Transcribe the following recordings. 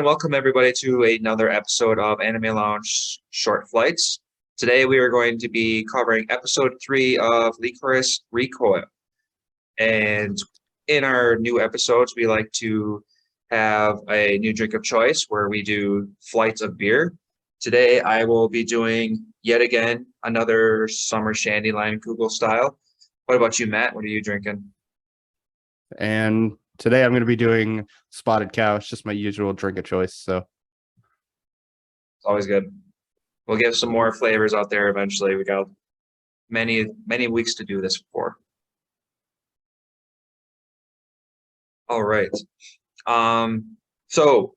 and welcome everybody to another episode of Anime Lounge Short Flights. Today we are going to be covering episode 3 of Lycoris Recoil. And in our new episodes, we like to have a new drink of choice where we do flights of beer. Today I will be doing, yet again, another summer shandy lime Kugel style. What about you, Matt? What are you drinking? And today I'm going to be doing Spotted Cow. It's just my usual drink of choice. So It's always good. We'll get some more flavors out there eventually. We got many weeks to do this for. All right. So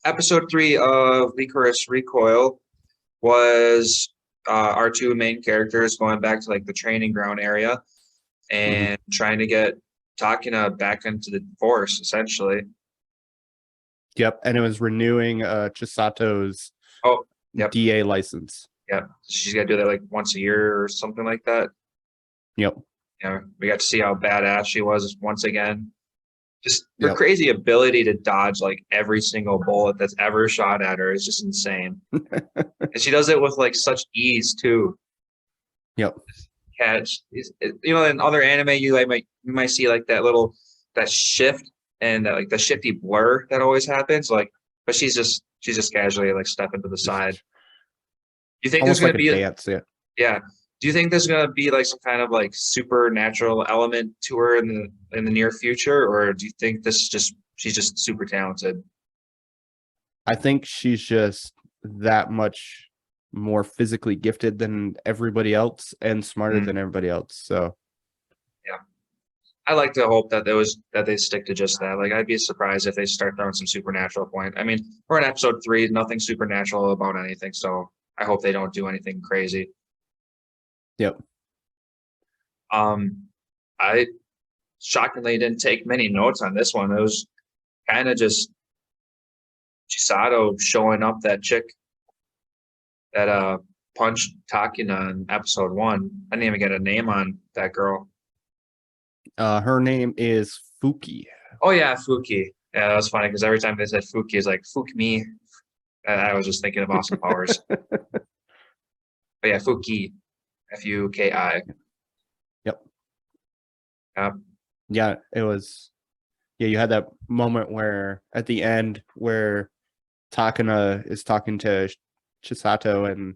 episode 3 of Lycoris Recoil was our two main characters going back to like the training ground area and trying to get Takina back into the force, essentially. Yep, and it was renewing Chisato's DA license. Yeah, she's got to do that like once a year or something like that. Yep. Yeah, we got to see how badass she was once again. Just her crazy ability to dodge like every single bullet that's ever shot at her is just insane. And she does it with like such ease too. Yep. Catch, you know, in other anime, you might see like that shift and that, like the shifty blur that always happens. Like, but she's just casually like stepping to the side. You think Almost there's gonna like be a dance? yeah. Do you think there's gonna be like some kind of like supernatural element to her in the near future, or do you think she's just super talented? I think she's just that much more physically gifted than everybody else and smarter than everybody else. So yeah, I like to hope that they stick to just that. Like, I'd be surprised if they start throwing some supernatural point. I mean, we're in episode 3, nothing supernatural about anything, so I hope they don't do anything crazy. Yep. I shockingly didn't take many notes on this one. It was kind of just Chisato showing up that chick that punched Takina in episode 1. I didn't even get a name on that girl. Her name is Fuki. Oh yeah, Fuki. Yeah, that was funny because every time they said Fuki, it's like Fuki me. I was just thinking of Austin Powers. But yeah, Fuki, Fuki. Yep. Yep. Yeah, it was. Yeah, you had that moment where at the end where Takina is talking to Chisato and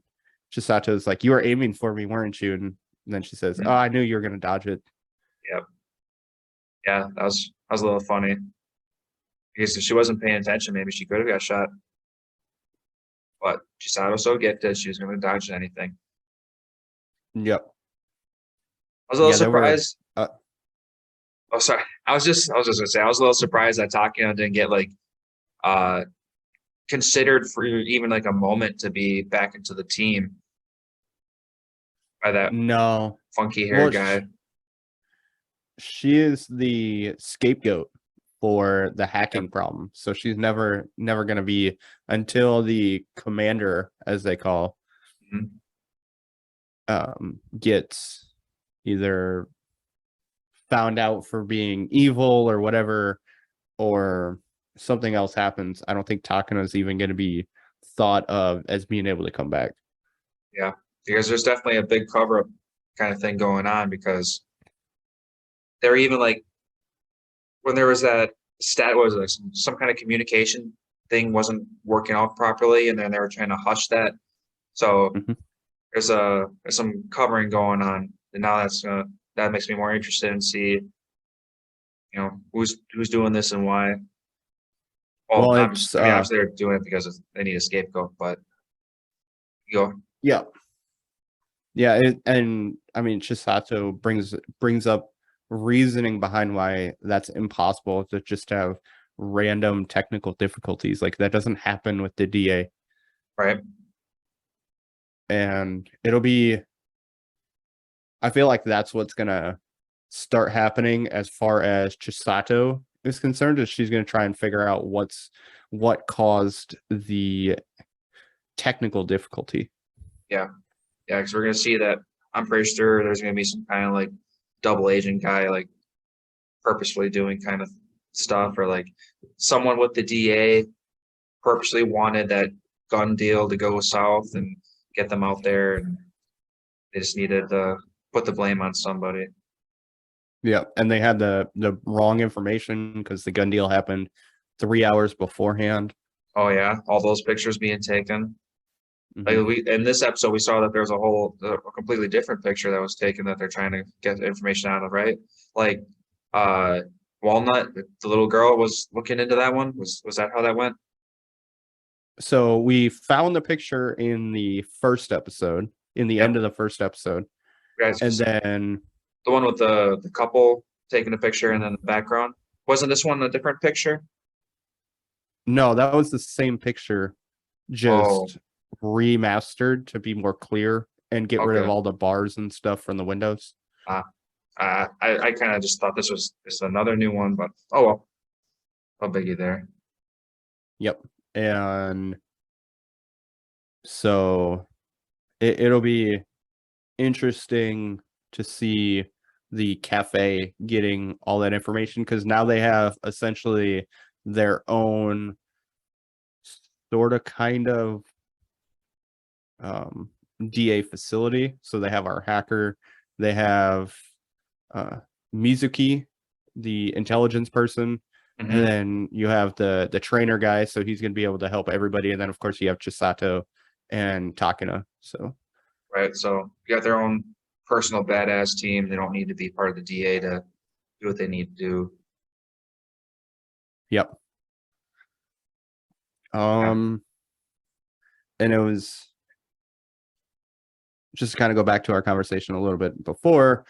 Chisato's like, "You were aiming for me, weren't you?" And then she says, "Oh, I knew you were gonna dodge it." Yep. Yeah, that was a little funny. Because if she wasn't paying attention, maybe she could have got shot. But Chisato's so gifted, she was going to dodge anything. Yep. I was a little surprised. Oh, sorry. I was just going to say, I was a little surprised that Takina didn't get like considered for even like a moment to be back into the team by that funky hair guy. She is the scapegoat for the hacking problem. So she's never going to be until the commander, as they call, gets either found out for being evil or whatever, or something else happens. I don't think Takina is even going to be thought of as being able to come back. Yeah, because there's definitely a big cover-up kind of thing going on, because they're even like, when there was that was like some kind of communication thing wasn't working out properly, and then they were trying to hush that. So there's some covering going on, and now that makes me more interested in see, you know, who's doing this and why. Well, obviously they're doing it because they need a scapegoat, but go. Yeah. And I mean, Chisato brings up reasoning behind why that's impossible, to just have random technical difficulties. Like, that doesn't happen with the DA. Right. And I feel like that's what's gonna start happening as far as Chisato is concerned, is she's gonna try and figure out what caused the technical difficulty. Yeah, because we're gonna see that. I'm pretty sure there's gonna be some kind of like double agent guy like purposefully doing kind of stuff, or like someone with the DA purposely wanted that gun deal to go south and get them out there, and they just needed to put the blame on somebody. Yeah, and they had the wrong information because the gun deal happened 3 hours beforehand. Oh yeah, all those pictures being taken. Like Mhm. we in this episode, we saw that there's a completely different picture that was taken that they're trying to get information out of, right? Like, uh, Walnut, the little girl was looking into that one. Was that how that went? So we found the picture in the first episode, in the Yep. end of the first episode, Guys, and then the one with the couple taking a picture and then the background. Wasn't this one a different picture? no, that was the same picture, Oh, just remastered to be more clear and get rid of okay. all the bars and stuff from the windows. I kind of just thought this was just another new one, but oh well, no biggie there. Yep. And so it'll be interesting to see the cafe getting all that information because now they have essentially their own sort of kind of DA facility. So they have our hacker, they have Mizuki, the intelligence person, Mhm. and then you have the trainer guy, so he's going to be able to help everybody. And then of course you have Chisato and Takana. So Right, so you got their own personal badass team. They don't need to be part of the DA to do what they need to do. yep. Yeah. And it was just to kind of go back to our conversation a little bit before,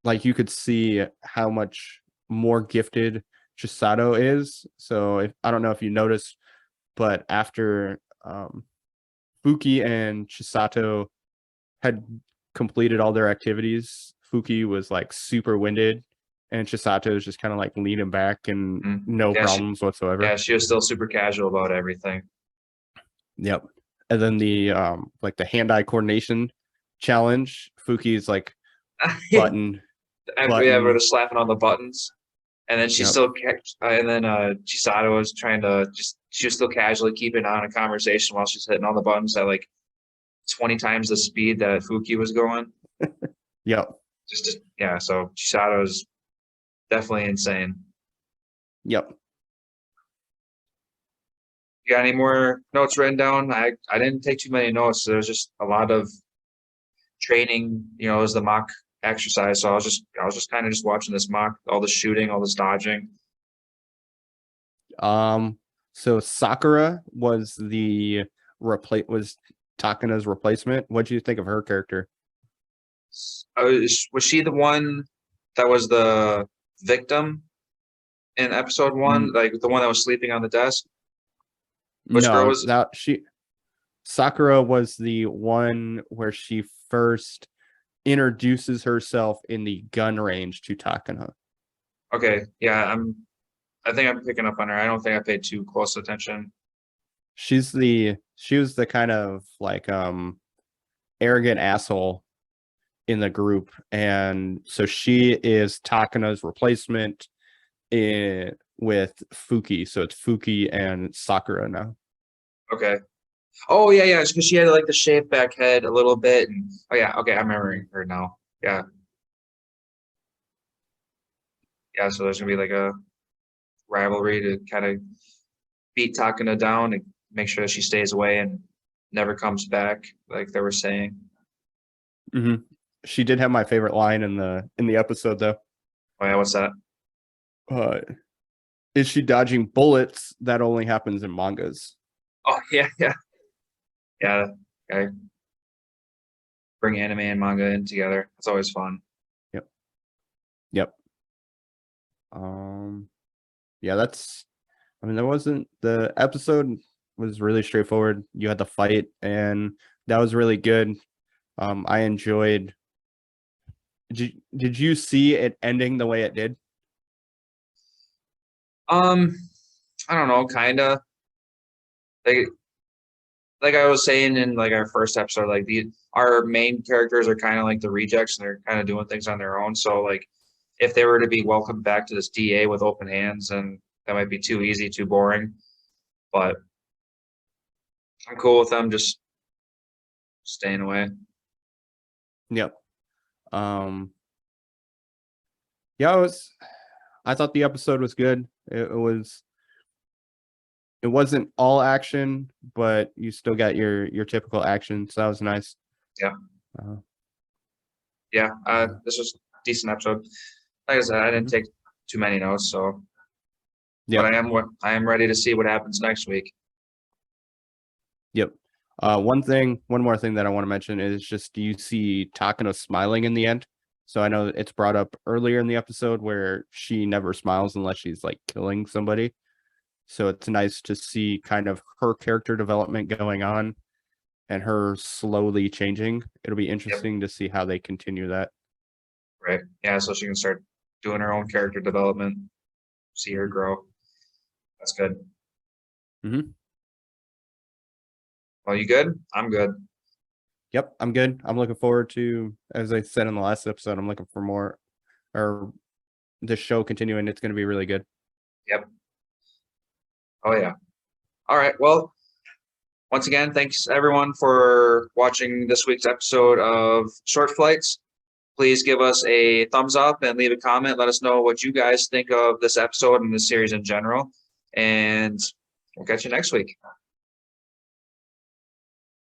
like you could see how much more gifted Chisato is. So I don't know if you noticed, but after Fuki and Chisato had completed all their activities, Fuki was like super winded, and Chisato was just kind of like leaning back and Mhm. no Yeah, problems whatsoever. she was still super casual about everything. Yep. And then the like the hand-eye coordination challenge, Fuki's like button Yeah, we're button. just slapping on the buttons, and then she Yep. still kept, and then Chisato was trying to she was still casually keeping on a conversation while she's hitting all the buttons at like 20 times the speed that Fuki was going. Yep. Just yeah, so Chisato's definitely insane. Yep. You got any more notes written down? I didn't take too many notes. There's just a lot of training, as the mock exercise. So I was just kind of just watching this mock, all the shooting, all this dodging. So Sakura was was Takana's replacement. What do you think of her character? Was she the one that was the victim in episode one, like the one that was sleeping on the desk? Which girl No, was? Sakura was the one where she first introduces herself in the gun range to Takana. Okay, yeah, I think I'm picking up on her. I don't think I paid too close attention. She was the kind of like arrogant asshole in the group, and so she is Takana's replacement with Fuki. So it's Fuki and Sakura now. Okay. Oh yeah, because she had like the shaved back head a little bit, and oh yeah, okay, I'm remembering her now. Yeah, yeah. So there's gonna be like a rivalry to kind of beat Takana down and make sure that she stays away and never comes back, like they were saying. Mm-hmm. She did have my favorite line in the episode though. Oh yeah, what's that? Is she dodging bullets? That only happens in mangas. Oh yeah. Okay. Bring anime and manga in together. It's always fun. Yep. Yeah, there wasn't the episode was really straightforward. You had the fight and that was really good. I enjoyed. Did you see it ending the way it did? I don't know, kinda. Like I was saying in like our first episode, like our main characters are kind of like the rejects and they're kind of doing things on their own. So like if they were to be welcomed back to this DA with open hands, then that might be too easy, too boring. But I'm cool with them just staying away. Yep. Yeah, I thought the episode was good. It wasn't all action, but you still got your typical action, so that was nice. Yeah. Uh, Yeah, this was a decent episode. Like I said, I didn't Mhm. take too many notes, so Yep. but I am ready to see what happens next week. Yep. One more thing that I want to mention is just, do you see Takano smiling in the end? So I know it's brought up earlier in the episode where she never smiles unless she's like killing somebody. So it's nice to see kind of her character development going on and her slowly changing. It'll be interesting to see how they continue that. Right. Yeah, so she can start doing her own character development, see her grow. That's good. Mm-hmm. Well, you good? I'm good. Yep, I'm good. I'm looking forward to, as I said in the last episode, I'm looking for more, or the show continuing. It's going to be really good. Yep. Oh yeah. All right. Well, once again, thanks everyone for watching this week's episode of Short Flights. Please give us a thumbs up and leave a comment. Let us know what you guys think of this episode and the series in general. And we'll catch you next week.